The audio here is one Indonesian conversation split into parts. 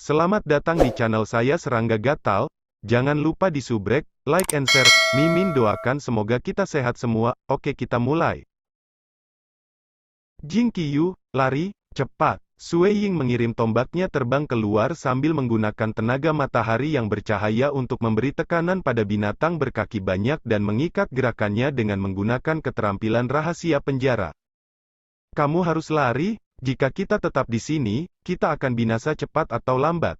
Selamat datang di channel saya Serangga Gatal. Jangan lupa di subrek, like and share. Mimin doakan semoga kita sehat semua. Oke, kita mulai. Jing Qiyu, lari, cepat. Sui Ying mengirim tombaknya terbang keluar sambil menggunakan tenaga matahari yang bercahaya untuk memberi tekanan pada binatang berkaki banyak dan mengikat gerakannya dengan menggunakan keterampilan rahasia penjara. Kamu harus lari. Jika kita tetap di sini, kita akan binasa cepat atau lambat.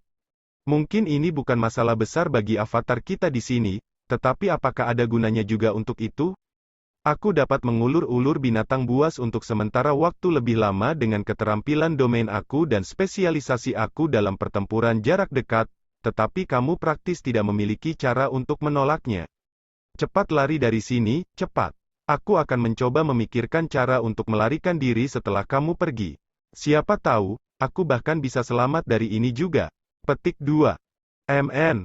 Mungkin ini bukan masalah besar bagi avatar kita di sini, tetapi apakah ada gunanya juga untuk itu? Aku dapat mengulur-ulur binatang buas untuk sementara waktu lebih lama dengan keterampilan domain aku dan spesialisasi aku dalam pertempuran jarak dekat, tetapi kamu praktis tidak memiliki cara untuk menolaknya. Cepat lari dari sini, cepat. Aku akan mencoba memikirkan cara untuk melarikan diri setelah kamu pergi. Siapa tahu, aku bahkan bisa selamat dari ini juga. Petik 2. MN.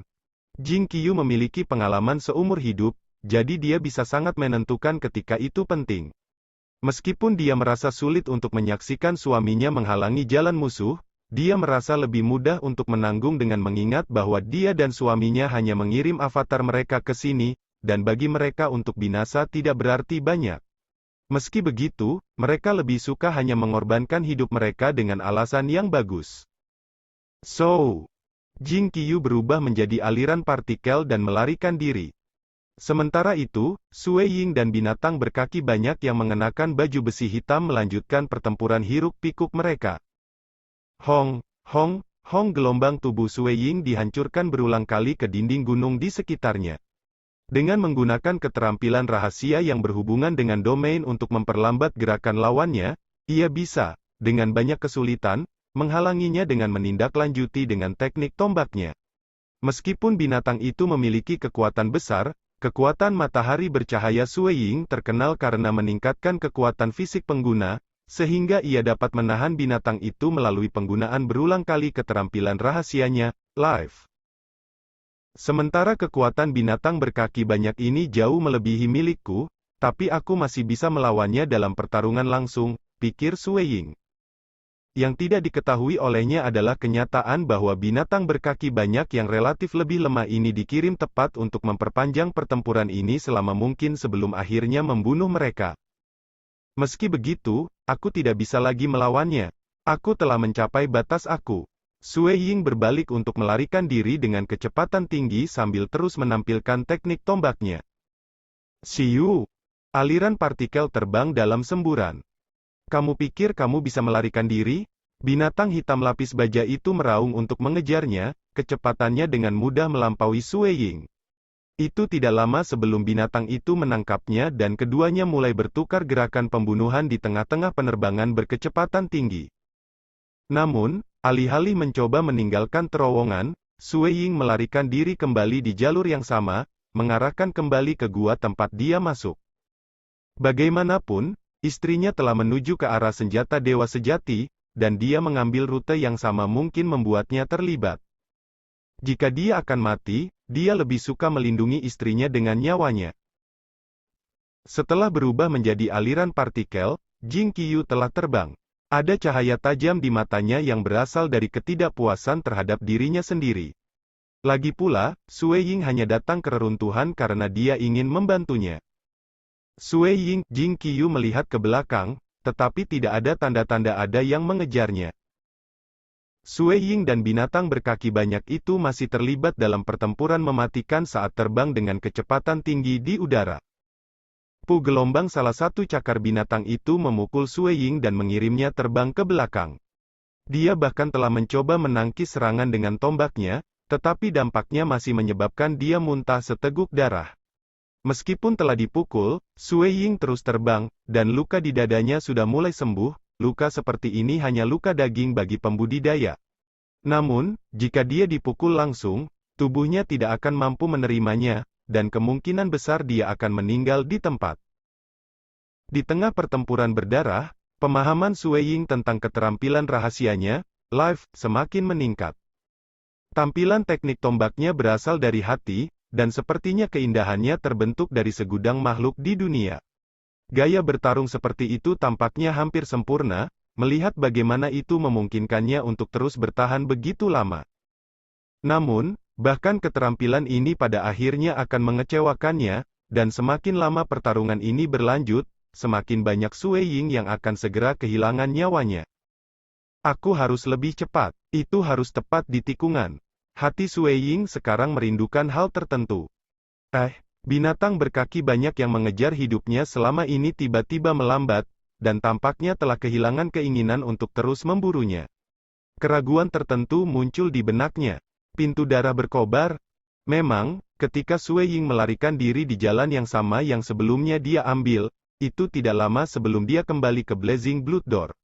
Jing Qiyu memiliki pengalaman seumur hidup, jadi dia bisa sangat menentukan ketika itu penting. Meskipun dia merasa sulit untuk menyaksikan suaminya menghalangi jalan musuh, dia merasa lebih mudah untuk menanggung dengan mengingat bahwa dia dan suaminya hanya mengirim avatar mereka ke sini, dan bagi mereka untuk binasa tidak berarti banyak. Meski begitu, mereka lebih suka hanya mengorbankan hidup mereka dengan alasan yang bagus. So, Jing Qiyu berubah menjadi aliran partikel dan melarikan diri. Sementara itu, Sui Ying dan binatang berkaki banyak yang mengenakan baju besi hitam melanjutkan pertempuran hiruk-pikuk mereka. Hong, hong, hong, gelombang tubuh Sui Ying dihancurkan berulang kali ke dinding gunung di sekitarnya. Dengan menggunakan keterampilan rahasia yang berhubungan dengan domain untuk memperlambat gerakan lawannya, ia bisa, dengan banyak kesulitan, menghalanginya dengan menindaklanjuti dengan teknik tombaknya. Meskipun binatang itu memiliki kekuatan besar, kekuatan matahari bercahaya Sui Ying terkenal karena meningkatkan kekuatan fisik pengguna, sehingga ia dapat menahan binatang itu melalui penggunaan berulang kali keterampilan rahasianya, live. Sementara kekuatan binatang berkaki banyak ini jauh melebihi milikku, tapi aku masih bisa melawannya dalam pertarungan langsung, pikir Sui Ying. Yang tidak diketahui olehnya adalah kenyataan bahwa binatang berkaki banyak yang relatif lebih lemah ini dikirim tepat untuk memperpanjang pertempuran ini selama mungkin sebelum akhirnya membunuh mereka. Meski begitu, aku tidak bisa lagi melawannya. Aku telah mencapai batas aku. Sui Ying berbalik untuk melarikan diri dengan kecepatan tinggi sambil terus menampilkan teknik tombaknya. Siu! Aliran partikel terbang dalam semburan. Kamu pikir kamu bisa melarikan diri? Binatang hitam lapis baja itu meraung untuk mengejarnya, kecepatannya dengan mudah melampaui Sui Ying. Itu tidak lama sebelum binatang itu menangkapnya dan keduanya mulai bertukar gerakan pembunuhan di tengah-tengah penerbangan berkecepatan tinggi. Namun, alih-alih mencoba meninggalkan terowongan, Sui Ying melarikan diri kembali di jalur yang sama, mengarahkan kembali ke gua tempat dia masuk. Bagaimanapun, istrinya telah menuju ke arah senjata dewa sejati, dan dia mengambil rute yang sama mungkin membuatnya terlibat. Jika dia akan mati, dia lebih suka melindungi istrinya dengan nyawanya. Setelah berubah menjadi aliran partikel, Jing Qiyu telah terbang. Ada cahaya tajam di matanya yang berasal dari ketidakpuasan terhadap dirinya sendiri. Lagi pula, Sui Ying hanya datang ke reruntuhan karena dia ingin membantunya. Sui Ying, Jing Qiyu melihat ke belakang, tetapi tidak ada tanda-tanda ada yang mengejarnya. Sui Ying dan binatang berkaki banyak itu masih terlibat dalam pertempuran mematikan saat terbang dengan kecepatan tinggi di udara. Gelombang salah satu cakar binatang itu memukul Sui Ying dan mengirimnya terbang ke belakang. Dia bahkan telah mencoba menangkis serangan dengan tombaknya, tetapi dampaknya masih menyebabkan dia muntah seteguk darah. Meskipun telah dipukul, Sui Ying terus terbang, dan luka di dadanya sudah mulai sembuh. Luka seperti ini hanya luka daging bagi pembudidaya. Namun, jika dia dipukul langsung, tubuhnya tidak akan mampu menerimanya, dan kemungkinan besar dia akan meninggal di tempat. Di tengah pertempuran berdarah, pemahaman Sui Ying tentang keterampilan rahasianya, live, semakin meningkat. Tampilan teknik tombaknya berasal dari hati, dan sepertinya keindahannya terbentuk dari segudang makhluk di dunia. Gaya bertarung seperti itu tampaknya hampir sempurna, melihat bagaimana itu memungkinkannya untuk terus bertahan begitu lama. Namun, bahkan keterampilan ini pada akhirnya akan mengecewakannya, dan semakin lama pertarungan ini berlanjut, semakin banyak Sue Ying yang akan segera kehilangan nyawanya. Aku harus lebih cepat, itu harus tepat di tikungan. Hati Sue Ying sekarang merindukan hal tertentu. Binatang berkaki banyak yang mengejar hidupnya selama ini tiba-tiba melambat, dan tampaknya telah kehilangan keinginan untuk terus memburunya. Keraguan tertentu muncul di benaknya. Pintu darah berkobar. Memang, ketika Sue Ying melarikan diri di jalan yang sama yang sebelumnya dia ambil, itu tidak lama sebelum dia kembali ke Blazing Blood Door.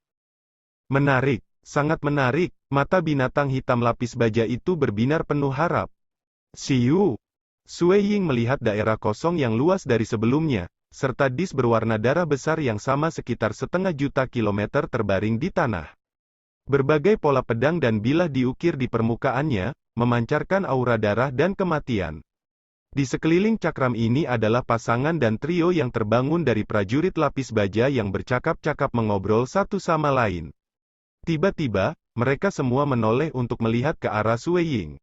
Menarik, sangat menarik, mata binatang hitam lapis baja itu berbinar penuh harap. Siu! Sue Ying melihat daerah kosong yang luas dari sebelumnya, serta dis berwarna darah besar yang sama sekitar 1,5 juta kilometer terbaring di tanah. Berbagai pola pedang dan bilah diukir di permukaannya, memancarkan aura darah dan kematian. Di sekeliling cakram ini adalah pasangan dan trio yang terbangun dari prajurit lapis baja yang bercakap-cakap mengobrol satu sama lain. Tiba-tiba, mereka semua menoleh untuk melihat ke arah Sue Ying.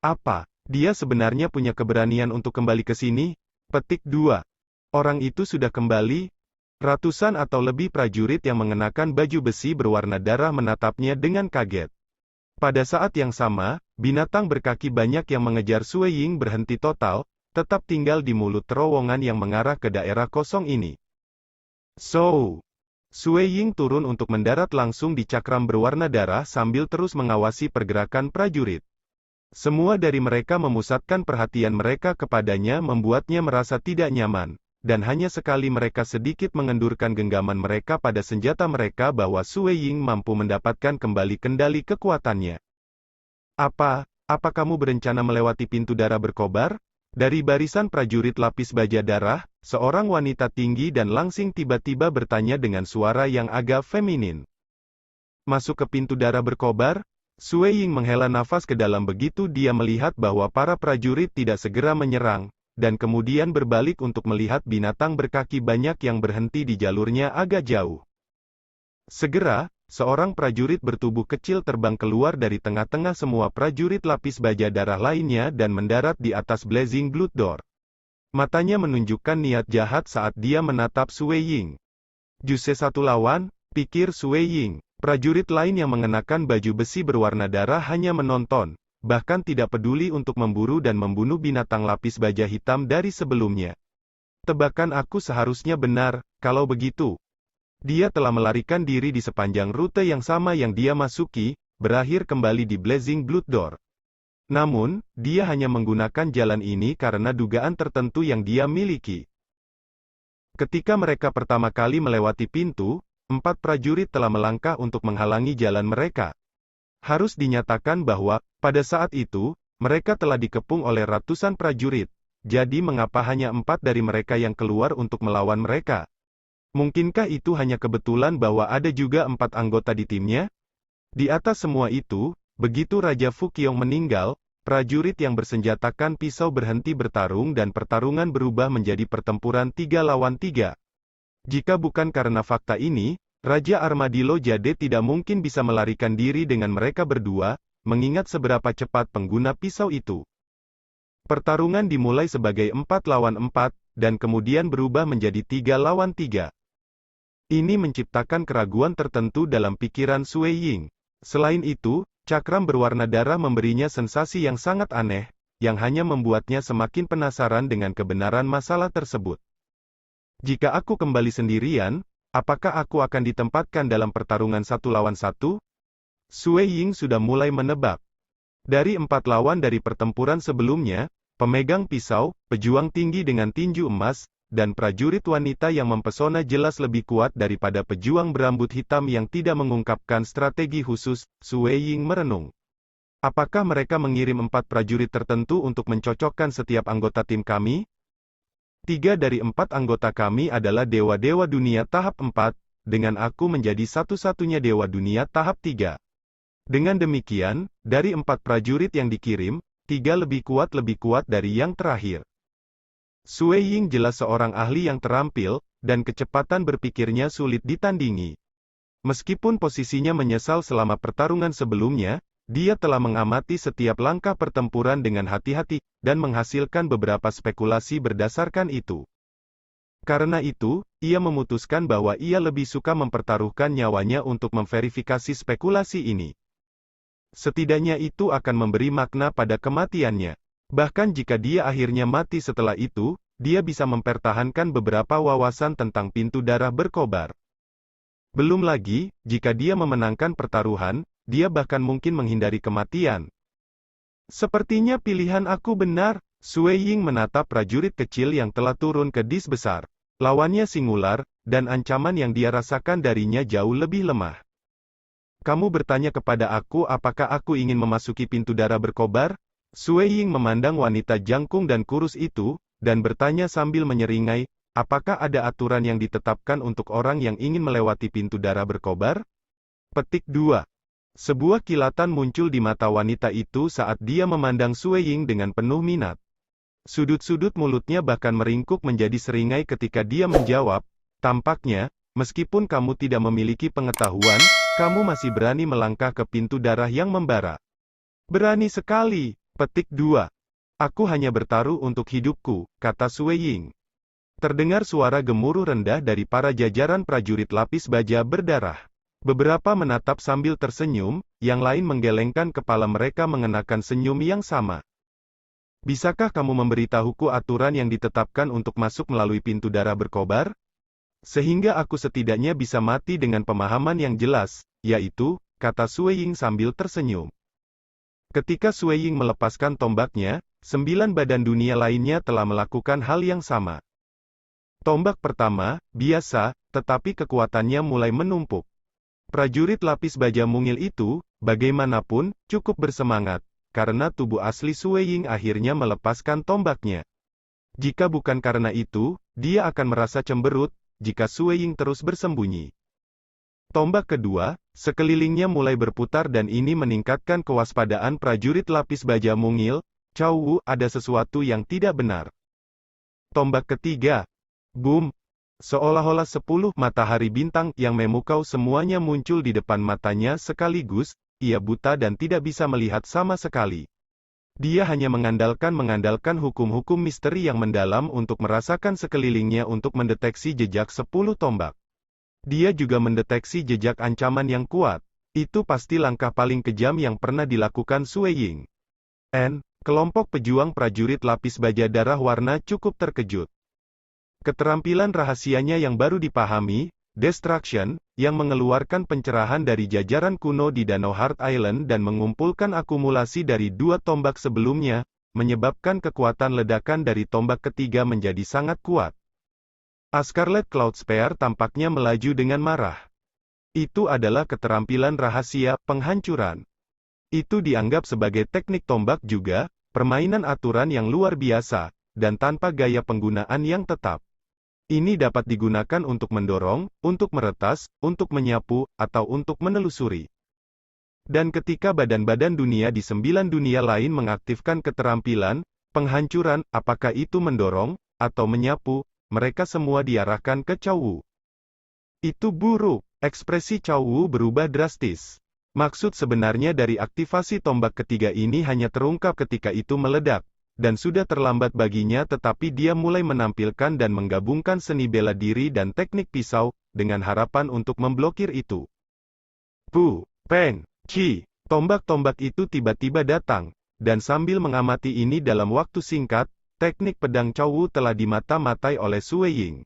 Apa? Dia sebenarnya punya keberanian untuk kembali ke sini? Petik 2. Orang itu sudah kembali? Ratusan atau lebih prajurit yang mengenakan baju besi berwarna darah menatapnya dengan kaget. Pada saat yang sama, binatang berkaki banyak yang mengejar Sue Ying berhenti total, tetap tinggal di mulut terowongan yang mengarah ke daerah kosong ini. Sue Ying turun untuk mendarat langsung di cakram berwarna darah sambil terus mengawasi pergerakan prajurit. Semua dari mereka memusatkan perhatian mereka kepadanya membuatnya merasa tidak nyaman, dan hanya sekali mereka sedikit mengendurkan genggaman mereka pada senjata mereka bahwa Sue Ying mampu mendapatkan kembali kendali kekuatannya. Apa kamu berencana melewati pintu darah berkobar? Dari barisan prajurit lapis baja darah, seorang wanita tinggi dan langsing tiba-tiba bertanya dengan suara yang agak feminin. Masuk ke pintu darah berkobar? Sue Ying menghela nafas ke dalam begitu dia melihat bahwa para prajurit tidak segera menyerang, dan kemudian berbalik untuk melihat binatang berkaki banyak yang berhenti di jalurnya agak jauh. Segera, seorang prajurit bertubuh kecil terbang keluar dari tengah-tengah semua prajurit lapis baja darah lainnya dan mendarat di atas Blazing Blood Door. Matanya menunjukkan niat jahat saat dia menatap Sue Ying. Juste satu lawan, pikir Sue Ying. Prajurit lain yang mengenakan baju besi berwarna darah hanya menonton, bahkan tidak peduli untuk memburu dan membunuh binatang lapis baja hitam dari sebelumnya. Tebakan aku seharusnya benar, kalau begitu. Dia telah melarikan diri di sepanjang rute yang sama yang dia masuki, berakhir kembali di Blazing Blood Door. Namun, dia hanya menggunakan jalan ini karena dugaan tertentu yang dia miliki. Ketika mereka pertama kali melewati pintu, 4 prajurit telah melangkah untuk menghalangi jalan mereka. Harus dinyatakan bahwa, pada saat itu, mereka telah dikepung oleh ratusan prajurit. Jadi mengapa hanya 4 dari mereka yang keluar untuk melawan mereka? Mungkinkah itu hanya kebetulan bahwa ada juga 4 anggota di timnya? Di atas semua itu, begitu Raja Fuqiong meninggal, prajurit yang bersenjatakan pisau berhenti bertarung dan pertarungan berubah menjadi pertempuran 3 lawan 3. Jika bukan karena fakta ini, Raja Armadillo Jade tidak mungkin bisa melarikan diri dengan mereka berdua, mengingat seberapa cepat pengguna pisau itu. Pertarungan dimulai sebagai 4 lawan 4, dan kemudian berubah menjadi 3 lawan 3. Ini menciptakan keraguan tertentu dalam pikiran Sue Ying. Selain itu, cakram berwarna darah memberinya sensasi yang sangat aneh, yang hanya membuatnya semakin penasaran dengan kebenaran masalah tersebut. Jika aku kembali sendirian, apakah aku akan ditempatkan dalam pertarungan 1 lawan 1? Sue Ying sudah mulai menebak. Dari 4 lawan dari pertempuran sebelumnya, pemegang pisau, pejuang tinggi dengan tinju emas, dan prajurit wanita yang mempesona jelas lebih kuat daripada pejuang berambut hitam yang tidak mengungkapkan strategi khusus. Sue Ying merenung. Apakah mereka mengirim 4 prajurit tertentu untuk mencocokkan setiap anggota tim kami? 3 dari 4 anggota kami adalah dewa-dewa dunia tahap 4, dengan aku menjadi satu-satunya dewa dunia tahap 3. Dengan demikian, dari 4 prajurit yang dikirim, 3 lebih kuat dari yang terakhir. Sue Ying jelas seorang ahli yang terampil, dan kecepatan berpikirnya sulit ditandingi. Meskipun posisinya menyesal selama pertarungan sebelumnya, Dia telah mengamati setiap langkah pertempuran dengan hati-hati, dan menghasilkan beberapa spekulasi berdasarkan itu. Karena itu, ia memutuskan bahwa ia lebih suka mempertaruhkan nyawanya untuk memverifikasi spekulasi ini. Setidaknya itu akan memberi makna pada kematiannya. Bahkan jika dia akhirnya mati setelah itu, dia bisa mempertahankan beberapa wawasan tentang pintu darah berkobar. Belum lagi, jika dia memenangkan pertaruhan, dia bahkan mungkin menghindari kematian. Sepertinya pilihan aku benar. Sui Ying menatap prajurit kecil yang telah turun ke dis besar. Lawannya singular, dan ancaman yang dia rasakan darinya jauh lebih lemah. Kamu bertanya kepada aku apakah aku ingin memasuki pintu darah berkobar? Sui Ying memandang wanita jangkung dan kurus itu, dan bertanya sambil menyeringai, apakah ada aturan yang ditetapkan untuk orang yang ingin melewati pintu darah berkobar? Petik 2. Sebuah kilatan muncul di mata wanita itu saat dia memandang Sui Ying dengan penuh minat. Sudut-sudut mulutnya bahkan meringkuk menjadi seringai ketika dia menjawab, tampaknya, meskipun kamu tidak memiliki pengetahuan, kamu masih berani melangkah ke pintu darah yang membara. Berani sekali. Petik 2. Aku hanya bertaruh untuk hidupku, kata Sui Ying. Terdengar suara gemuruh rendah dari para jajaran prajurit lapis baja berdarah. Beberapa menatap sambil tersenyum, yang lain menggelengkan kepala mereka mengenakan senyum yang sama. Bisakah kamu memberitahuku aturan yang ditetapkan untuk masuk melalui pintu darah berkobar? Sehingga aku setidaknya bisa mati dengan pemahaman yang jelas, yaitu, kata Sui Ying sambil tersenyum. Ketika Sui Ying melepaskan tombaknya, 9 badan dunia lainnya telah melakukan hal yang sama. Tombak pertama, biasa, tetapi kekuatannya mulai menumpuk. Prajurit lapis baja mungil itu, bagaimanapun, cukup bersemangat, karena tubuh asli Sui Ying akhirnya melepaskan tombaknya. Jika bukan karena itu, dia akan merasa cemberut, jika Sui Ying terus bersembunyi. Tombak kedua, sekelilingnya mulai berputar dan ini meningkatkan kewaspadaan prajurit lapis baja mungil, Cao Wu, ada sesuatu yang tidak benar. Tombak ketiga, boom, seolah-olah 10 matahari bintang yang memukau semuanya muncul di depan matanya sekaligus. Ia buta dan tidak bisa melihat sama sekali. Dia hanya mengandalkan hukum-hukum misteri yang mendalam untuk merasakan sekelilingnya untuk mendeteksi jejak 10 tombak. Dia juga mendeteksi jejak ancaman yang kuat. Itu pasti langkah paling kejam yang pernah dilakukan Sui Ying. Kelompok pejuang prajurit lapis baja darah warna cukup terkejut. Keterampilan rahasianya yang baru dipahami, Destruction, yang mengeluarkan pencerahan dari jajaran kuno di Danau Heart Island dan mengumpulkan akumulasi dari 2 tombak sebelumnya, menyebabkan kekuatan ledakan dari tombak ketiga menjadi sangat kuat. Scarlet Cloud Spear tampaknya melaju dengan marah. Itu adalah keterampilan rahasia, penghancuran. Itu dianggap sebagai teknik tombak juga, permainan aturan yang luar biasa, dan tanpa gaya penggunaan yang tetap. Ini dapat digunakan untuk mendorong, untuk meretas, untuk menyapu, atau untuk menelusuri. Dan ketika badan-badan dunia di 9 dunia lain mengaktifkan keterampilan, penghancuran, apakah itu mendorong, atau menyapu, mereka semua diarahkan ke Cao Wu. Itu buruk, ekspresi Cao Wu berubah drastis. Maksud sebenarnya dari aktivasi tombak ketiga ini hanya terungkap ketika itu meledak. Dan sudah terlambat baginya tetapi dia mulai menampilkan dan menggabungkan seni bela diri dan teknik pisau, dengan harapan untuk memblokir itu. Pu, Peng, Qi, tombak-tombak itu tiba-tiba datang, dan sambil mengamati ini dalam waktu singkat, teknik pedang Cao Wu telah dimata-matai oleh Sui Ying.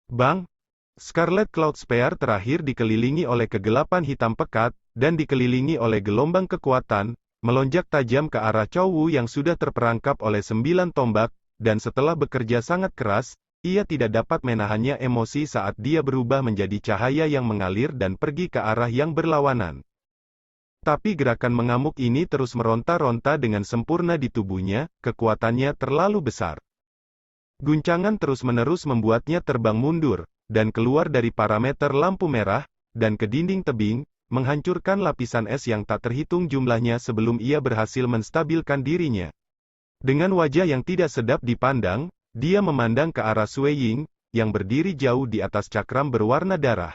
Bang! Scarlet Cloud Spear terakhir dikelilingi oleh kegelapan hitam pekat, dan dikelilingi oleh gelombang kekuatan, melonjak tajam ke arah Cao Wu yang sudah terperangkap oleh 9 tombak, dan setelah bekerja sangat keras, ia tidak dapat menahannya emosi saat dia berubah menjadi cahaya yang mengalir dan pergi ke arah yang berlawanan. Tapi gerakan mengamuk ini terus meronta-ronta dengan sempurna di tubuhnya, kekuatannya terlalu besar. Guncangan terus-menerus membuatnya terbang mundur, dan keluar dari parameter lampu merah, dan ke dinding tebing, menghancurkan lapisan es yang tak terhitung jumlahnya sebelum ia berhasil menstabilkan dirinya. Dengan wajah yang tidak sedap dipandang, dia memandang ke arah Sui Ying, yang berdiri jauh di atas cakram berwarna darah.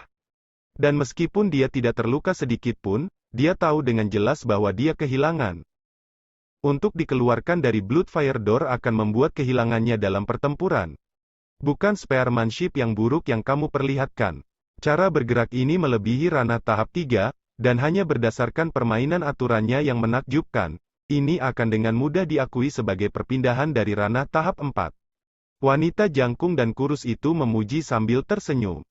Dan meskipun dia tidak terluka sedikit pun, dia tahu dengan jelas bahwa dia kehilangan. Untuk dikeluarkan dari Bloodfire Door akan membuat kehilangannya dalam pertempuran. Bukan spearmanship yang buruk yang kamu perlihatkan. Cara bergerak ini melebihi ranah tahap 3, dan hanya berdasarkan permainan aturannya yang menakjubkan. Ini akan dengan mudah diakui sebagai perpindahan dari ranah tahap 4. Wanita jangkung dan kurus itu memuji sambil tersenyum.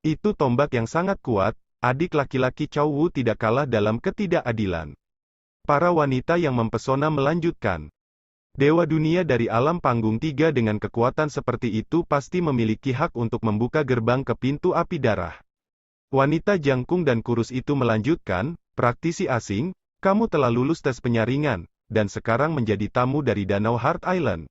Itu tombak yang sangat kuat, adik laki-laki Chow Wu tidak kalah dalam ketidakadilan. Para wanita yang mempesona melanjutkan. Dewa dunia dari alam panggung 3 dengan kekuatan seperti itu pasti memiliki hak untuk membuka gerbang ke pintu api darah. Wanita jangkung dan kurus itu melanjutkan, praktisi asing, kamu telah lulus tes penyaringan, dan sekarang menjadi tamu dari Danau Heart Island.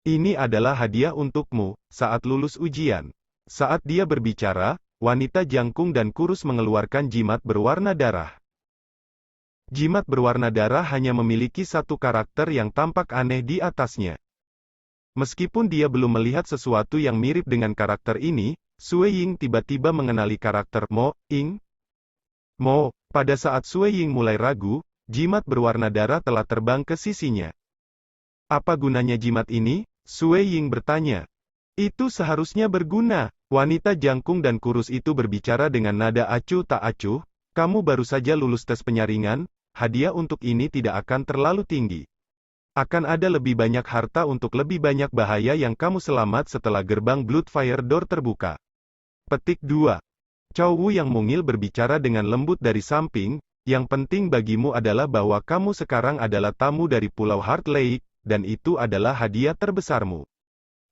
Ini adalah hadiah untukmu, saat lulus ujian. Saat dia berbicara, wanita jangkung dan kurus mengeluarkan jimat berwarna darah. Jimat berwarna darah hanya memiliki satu karakter yang tampak aneh di atasnya. Meskipun dia belum melihat sesuatu yang mirip dengan karakter ini, Sui Ying tiba-tiba mengenali karakter Mo Ying. Mo, pada saat Sui Ying mulai ragu, jimat berwarna darah telah terbang ke sisinya. Apa gunanya jimat ini? Sui Ying bertanya. Itu seharusnya berguna. Wanita jangkung dan kurus itu berbicara dengan nada acuh tak acuh, kamu baru saja lulus tes penyaringan, hadiah untuk ini tidak akan terlalu tinggi. Akan ada lebih banyak harta untuk lebih banyak bahaya yang kamu selamat setelah gerbang Bloodfire Door terbuka. Petik 2. Chow Wu yang mungil berbicara dengan lembut dari samping, yang penting bagimu adalah bahwa kamu sekarang adalah tamu dari Pulau Heart Lake, dan itu adalah hadiah terbesarmu.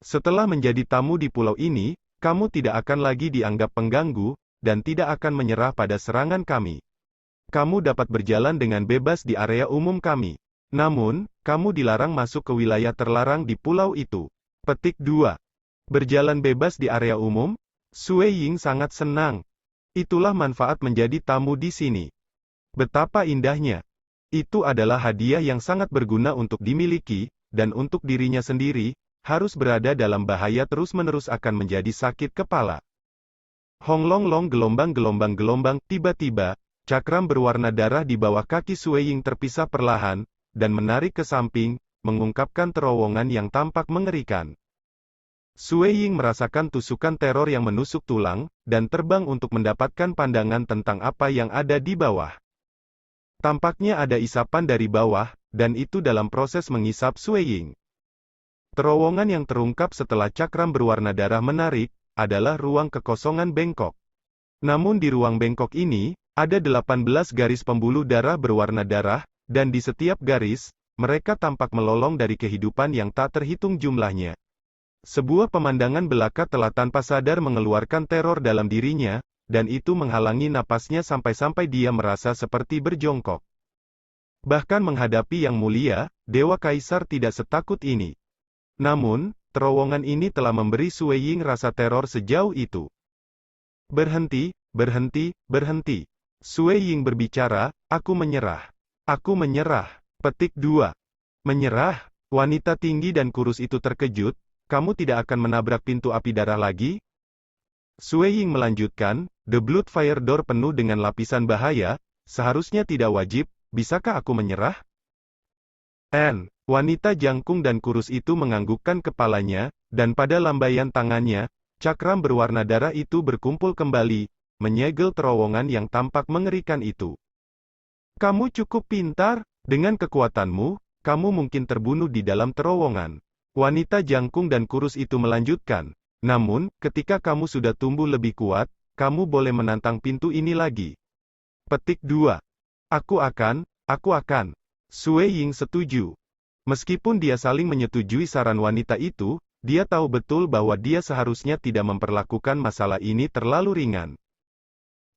Setelah menjadi tamu di pulau ini, kamu tidak akan lagi dianggap pengganggu, dan tidak akan menyerah pada serangan kami. Kamu dapat berjalan dengan bebas di area umum kami. Namun, kamu dilarang masuk ke wilayah terlarang di pulau itu. Petik 2. Berjalan bebas di area umum? Sui Ying sangat senang. Itulah manfaat menjadi tamu di sini. Betapa indahnya. Itu adalah hadiah yang sangat berguna untuk dimiliki, dan untuk dirinya sendiri, harus berada dalam bahaya terus-menerus akan menjadi sakit kepala. Honglong-long gelombang-gelombang, tiba-tiba, cakram berwarna darah di bawah kaki Sui Ying terpisah perlahan, dan menarik ke samping, mengungkapkan terowongan yang tampak mengerikan. Sui Ying merasakan tusukan teror yang menusuk tulang, dan terbang untuk mendapatkan pandangan tentang apa yang ada di bawah. Tampaknya ada isapan dari bawah, dan itu dalam proses mengisap Sui Ying. Terowongan yang terungkap setelah cakram berwarna darah menarik, adalah ruang kekosongan bengkok. Namun di ruang bengkok ini, ada 18 garis pembuluh darah berwarna darah, dan di setiap garis, mereka tampak melolong dari kehidupan yang tak terhitung jumlahnya. Sebuah pemandangan belaka telah tanpa sadar mengeluarkan teror dalam dirinya, dan itu menghalangi napasnya sampai-sampai dia merasa seperti berjongkok. Bahkan menghadapi Yang Mulia, Dewa Kaisar tidak setakut ini. Namun, terowongan ini telah memberi Sui Ying rasa teror sejauh itu. Berhenti, berhenti, berhenti. Sui Ying berbicara, aku menyerah. Aku menyerah. Petik 2. Menyerah? Wanita tinggi dan kurus itu terkejut, kamu tidak akan menabrak pintu api darah lagi? Sui Ying melanjutkan, The Bloodfire Door penuh dengan lapisan bahaya, seharusnya tidak wajib, bisakah aku menyerah? Wanita jangkung dan kurus itu menganggukkan kepalanya, dan pada lambaian tangannya, cakram berwarna darah itu berkumpul kembali, menyegel terowongan yang tampak mengerikan itu. Kamu cukup pintar, dengan kekuatanmu, kamu mungkin terbunuh di dalam terowongan. Wanita jangkung dan kurus itu melanjutkan, namun, ketika kamu sudah tumbuh lebih kuat, kamu boleh menantang pintu ini lagi. Petik 2. Aku akan. Sui Ying setuju. Meskipun dia saling menyetujui saran wanita itu, dia tahu betul bahwa dia seharusnya tidak memperlakukan masalah ini terlalu ringan.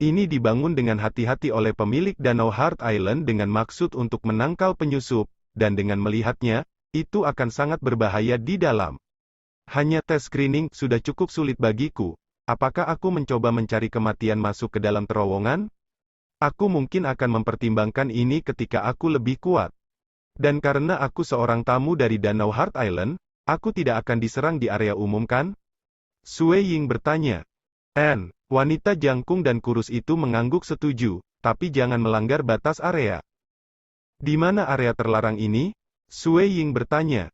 Ini dibangun dengan hati-hati oleh pemilik Danau Heart Island dengan maksud untuk menangkal penyusup, dan dengan melihatnya, itu akan sangat berbahaya di dalam. Hanya tes screening sudah cukup sulit bagiku. Apakah aku mencoba mencari kematian masuk ke dalam terowongan? Aku mungkin akan mempertimbangkan ini ketika aku lebih kuat. Dan karena aku seorang tamu dari Danau Heart Island, aku tidak akan diserang di area umum kan? Sui Ying bertanya. Wanita jangkung dan kurus itu mengangguk setuju, tapi jangan melanggar batas area. Di mana area terlarang ini? Sue Ying bertanya.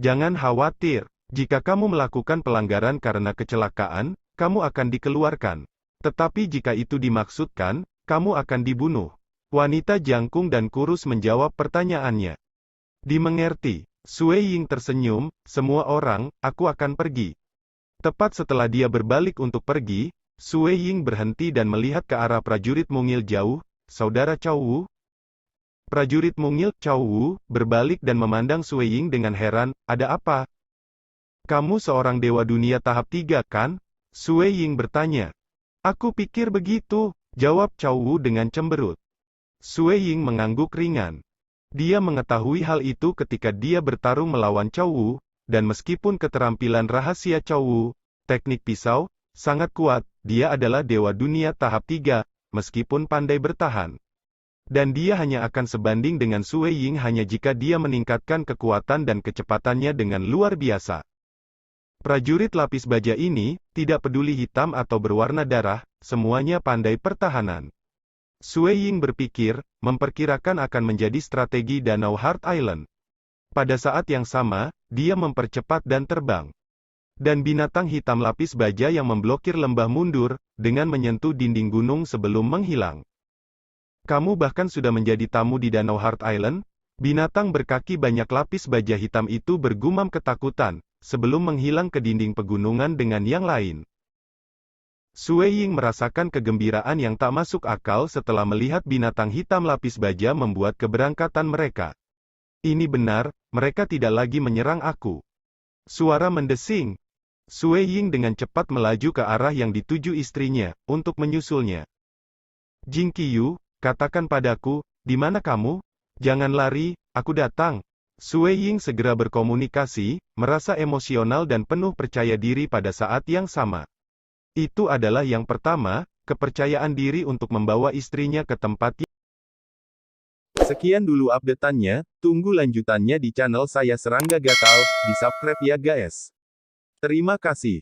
Jangan khawatir, jika kamu melakukan pelanggaran karena kecelakaan, kamu akan dikeluarkan. Tetapi jika itu dimaksudkan, kamu akan dibunuh. Wanita jangkung dan kurus menjawab pertanyaannya. Dimengerti. Sue Ying tersenyum, semua orang, aku akan pergi. Tepat setelah dia berbalik untuk pergi, Sue Ying berhenti dan melihat ke arah prajurit mungil jauh, saudara Cao Wu. Prajurit mungil, Cao Wu, berbalik dan memandang Sue Ying dengan heran, ada apa? Kamu seorang dewa dunia tahap 3 kan? Sue Ying bertanya. Aku pikir begitu, jawab Cao Wu dengan cemberut. Sue Ying mengangguk ringan. Dia mengetahui hal itu ketika dia bertarung melawan Cao Wu, dan meskipun keterampilan rahasia Cao Wu, teknik pisau, sangat kuat, dia adalah dewa dunia tahap 3, meskipun pandai bertahan. Dan dia hanya akan sebanding dengan Sue Ying hanya jika dia meningkatkan kekuatan dan kecepatannya dengan luar biasa. Prajurit lapis baja ini, tidak peduli hitam atau berwarna darah, semuanya pandai pertahanan. Sue Ying berpikir, memperkirakan akan menjadi strategi Danau Heart Island. Pada saat yang sama, dia mempercepat dan terbang. Dan binatang hitam lapis baja yang memblokir lembah mundur, dengan menyentuh dinding gunung sebelum menghilang. Kamu bahkan sudah menjadi tamu di Danau Heart Island? Binatang berkaki banyak lapis baja hitam itu bergumam ketakutan, sebelum menghilang ke dinding pegunungan dengan yang lain. Sue Ying merasakan kegembiraan yang tak masuk akal setelah melihat binatang hitam lapis baja membuat keberangkatan mereka. Ini benar, mereka tidak lagi menyerang aku. Suara mendesing. Sue Ying dengan cepat melaju ke arah yang dituju istrinya, untuk menyusulnya. Jing Qiyu, katakan padaku, di mana kamu? Jangan lari, aku datang. Sue Ying segera berkomunikasi, merasa emosional dan penuh percaya diri pada saat yang sama. Itu adalah yang pertama, kepercayaan diri untuk membawa istrinya ke tempat yang... Sekian dulu update-annya, tunggu lanjutannya di channel saya Serangga Gatal, di subscribe ya guys. Terima kasih.